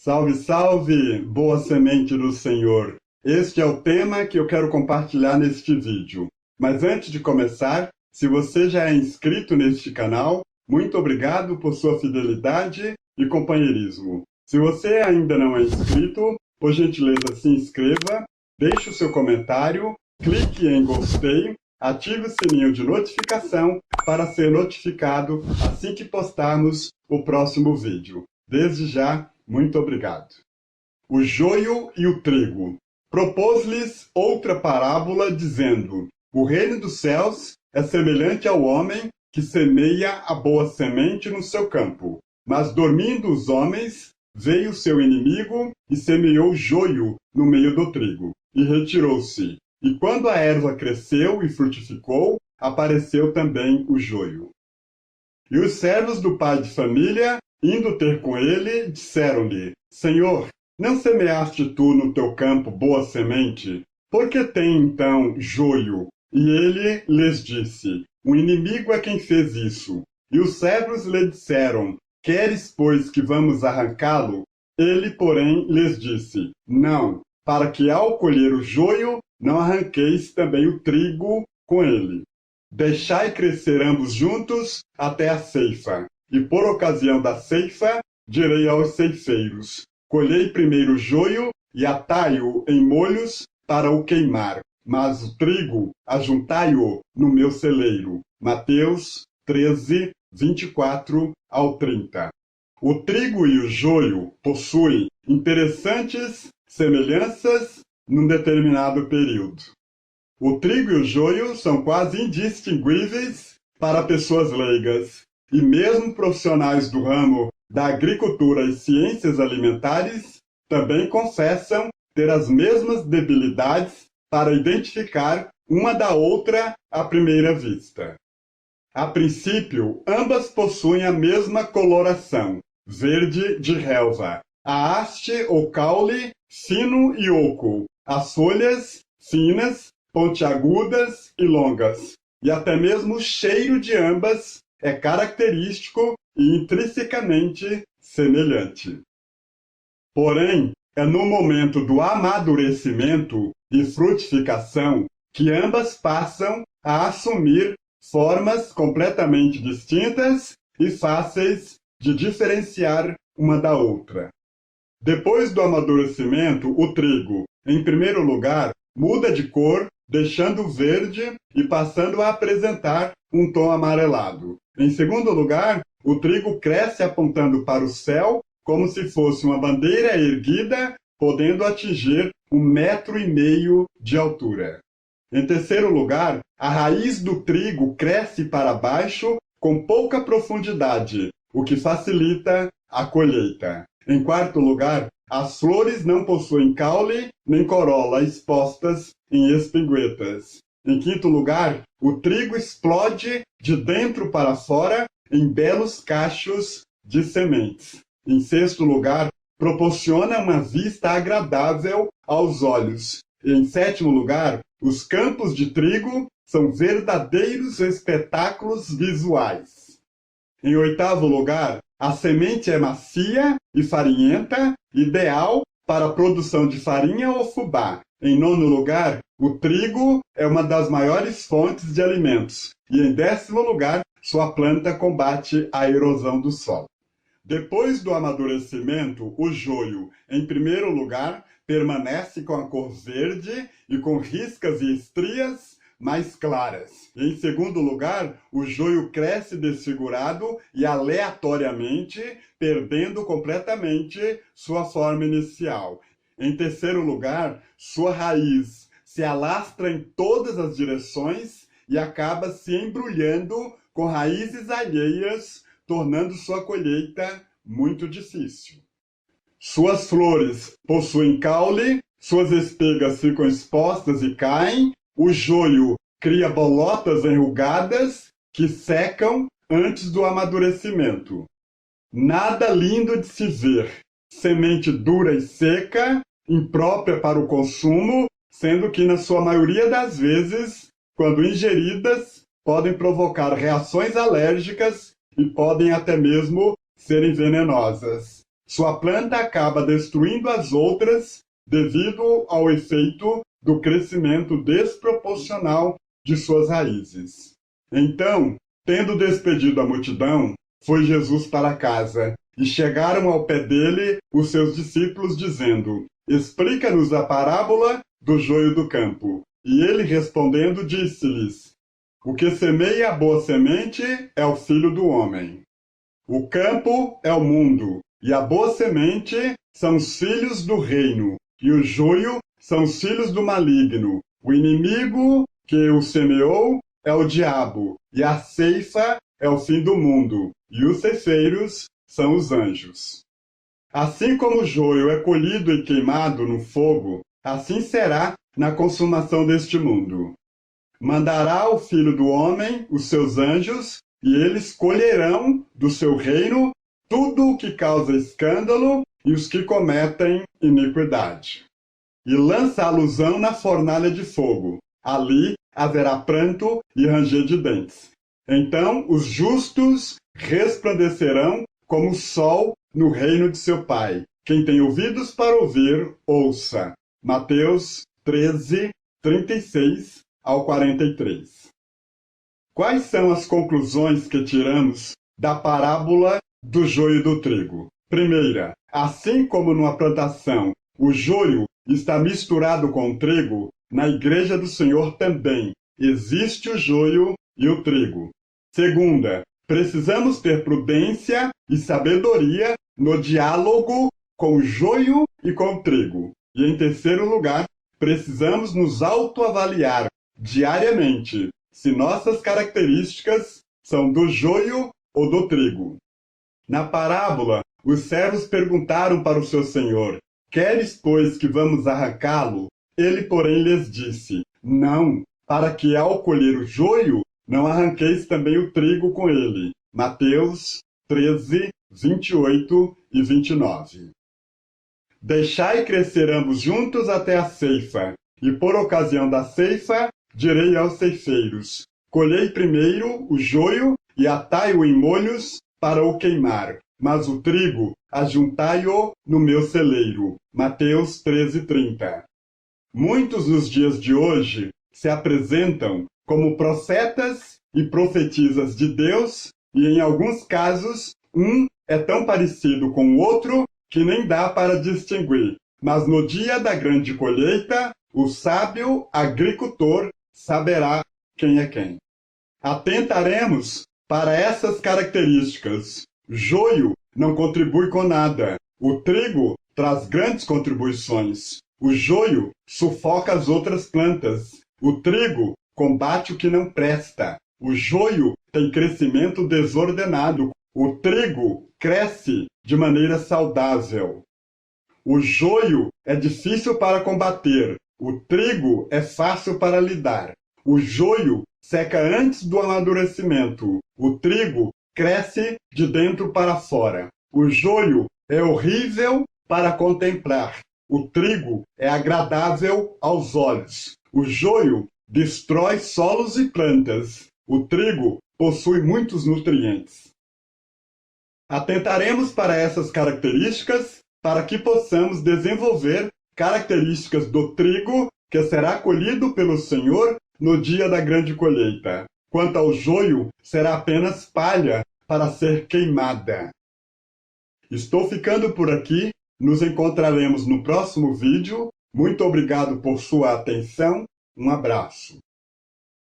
Salve, salve, boa semente do Senhor. Este é o tema que eu quero compartilhar neste vídeo. Mas antes de começar, se você já é inscrito neste canal, muito obrigado por sua fidelidade e companheirismo. Se você ainda não é inscrito, por gentileza se inscreva, deixe o seu comentário, clique em gostei, ative o sininho de notificação para ser notificado assim que postarmos o próximo vídeo. Desde já, muito obrigado. O joio e o trigo. Propôs-lhes outra parábola, dizendo: o reino dos céus é semelhante ao homem que semeia a boa semente no seu campo. Mas dormindo os homens, veio seu inimigo e semeou joio no meio do trigo, e retirou-se. E quando a erva cresceu e frutificou, apareceu também o joio. E os servos do pai de família, indo ter com ele, disseram-lhe: Senhor, não semeaste tu no teu campo boa semente? Por que tem então joio? E ele lhes disse: o inimigo é quem fez isso. E os servos lhe disseram: queres, pois, que vamos arrancá-lo? Ele, porém, lhes disse: não, para que ao colher o joio, não arranqueis também o trigo com ele. Deixai crescer ambos juntos até a ceifa. E por ocasião da ceifa, direi aos ceifeiros: colhei primeiro o joio e atai-o em molhos para o queimar, mas o trigo ajuntai-o no meu celeiro. Mateus 13, 24 ao 30. O trigo e o joio possuem interessantes semelhanças num determinado período. O trigo e o joio são quase indistinguíveis para pessoas leigas, e mesmo profissionais do ramo da agricultura e ciências alimentares também confessam ter as mesmas debilidades para identificar uma da outra à primeira vista. A princípio, ambas possuem a mesma coloração, verde de relva, a haste ou caule fino e oco, as folhas finas, pontiagudas e longas, e até mesmo o cheiro de ambas é característico e intrinsecamente semelhante. Porém, é no momento do amadurecimento e frutificação que ambas passam a assumir formas completamente distintas e fáceis de diferenciar uma da outra. Depois do amadurecimento, o trigo, em primeiro lugar, muda de cor, deixando verde e passando a apresentar um tom amarelado. Em segundo lugar, o trigo cresce apontando para o céu, como se fosse uma bandeira erguida, podendo atingir 1,5 metro de altura. Em terceiro lugar, a raiz do trigo cresce para baixo com pouca profundidade, o que facilita a colheita. Em quarto lugar, as flores não possuem caule nem corola expostas em espinguetas. Em quinto lugar, o trigo explode de dentro para fora em belos cachos de sementes. Em sexto lugar, proporciona uma vista agradável aos olhos. E em sétimo lugar, os campos de trigo são verdadeiros espetáculos visuais. Em oitavo lugar, a semente é macia e farinhenta, ideal para a produção de farinha ou fubá. Em nono lugar, o trigo é uma das maiores fontes de alimentos. E em décimo lugar, sua planta combate a erosão do solo. Depois do amadurecimento, o joio, em primeiro lugar, permanece com a cor verde e com riscas e estrias mais claras. Em segundo lugar, o joio cresce desfigurado e aleatoriamente, perdendo completamente sua forma inicial. Em terceiro lugar, sua raiz se alastra em todas as direções e acaba se embrulhando com raízes alheias, tornando sua colheita muito difícil. Suas flores possuem caule, suas espigas ficam expostas e caem, o joio cria bolotas enrugadas que secam antes do amadurecimento. Nada lindo de se ver, semente dura e seca, imprópria para o consumo, sendo que na sua maioria das vezes, quando ingeridas, podem provocar reações alérgicas e podem até mesmo serem venenosas. Sua planta acaba destruindo as outras devido ao efeito do crescimento desproporcional de suas raízes. Então, tendo despedido a multidão, foi Jesus para casa, e chegaram ao pé dele os seus discípulos, dizendo: Explica-nos a parábola do joio do campo. E ele, respondendo, disse-lhes: O que semeia a boa semente é o Filho do homem. O campo é o mundo, e a boa semente são os filhos do reino, e o joio são os filhos do maligno. O inimigo que o semeou é o diabo, e a ceifa é o fim do mundo, e os ceifeiros são os anjos. Assim como o joio é colhido e queimado no fogo, assim será na consumação deste mundo. Mandará o Filho do homem os seus anjos, e eles colherão do seu reino tudo o que causa escândalo e os que cometem iniquidade. E lança a alusão na fornalha de fogo. Ali haverá pranto e ranger de dentes. Então os justos resplandecerão como o sol no reino de seu Pai. Quem tem ouvidos para ouvir, ouça. Mateus 13, 36 ao 43. Quais são as conclusões que tiramos da parábola do joio e do trigo? Primeira, assim como numa plantação o joio está misturado com o trigo, na igreja do Senhor também existe o joio e o trigo. Segunda, precisamos ter prudência e sabedoria no diálogo com o joio e com o trigo. E em terceiro lugar, precisamos nos autoavaliar diariamente se nossas características são do joio ou do trigo. Na parábola, os servos perguntaram para o seu senhor: Queres, pois, que vamos arrancá-lo? Ele, porém, lhes disse: Não, para que ao colher o joio, não arranqueis também o trigo com ele. Mateus 13, 28 e 29. Deixai crescer ambos juntos até a ceifa, e por ocasião da ceifa, direi aos ceifeiros: Colhei primeiro o joio e atai-o em molhos para o queimar, mas o trigo ajuntai-o no meu celeiro. Mateus 13:30. Muitos nos dias de hoje se apresentam como profetas e profetisas de Deus, e em alguns casos, um é tão parecido com o outro que nem dá para distinguir. Mas no dia da grande colheita, o sábio agricultor saberá quem é quem. Atentaremos para essas características. Joio não contribui com nada. O trigo traz grandes contribuições. O joio sufoca as outras plantas. O trigo combate o que não presta. O joio tem crescimento desordenado. O trigo cresce de maneira saudável. O joio é difícil para combater. O trigo é fácil para lidar. O joio seca antes do amadurecimento. O trigo cresce de dentro para fora. O joio é horrível para contemplar. O trigo é agradável aos olhos. O joio destrói solos e plantas. O trigo possui muitos nutrientes. Atentaremos para essas características para que possamos desenvolver características do trigo que será colhido pelo Senhor no dia da grande colheita. Quanto ao joio, será apenas palha para ser queimada. Estou ficando por aqui. Nos encontraremos no próximo vídeo. Muito obrigado por sua atenção. Um abraço.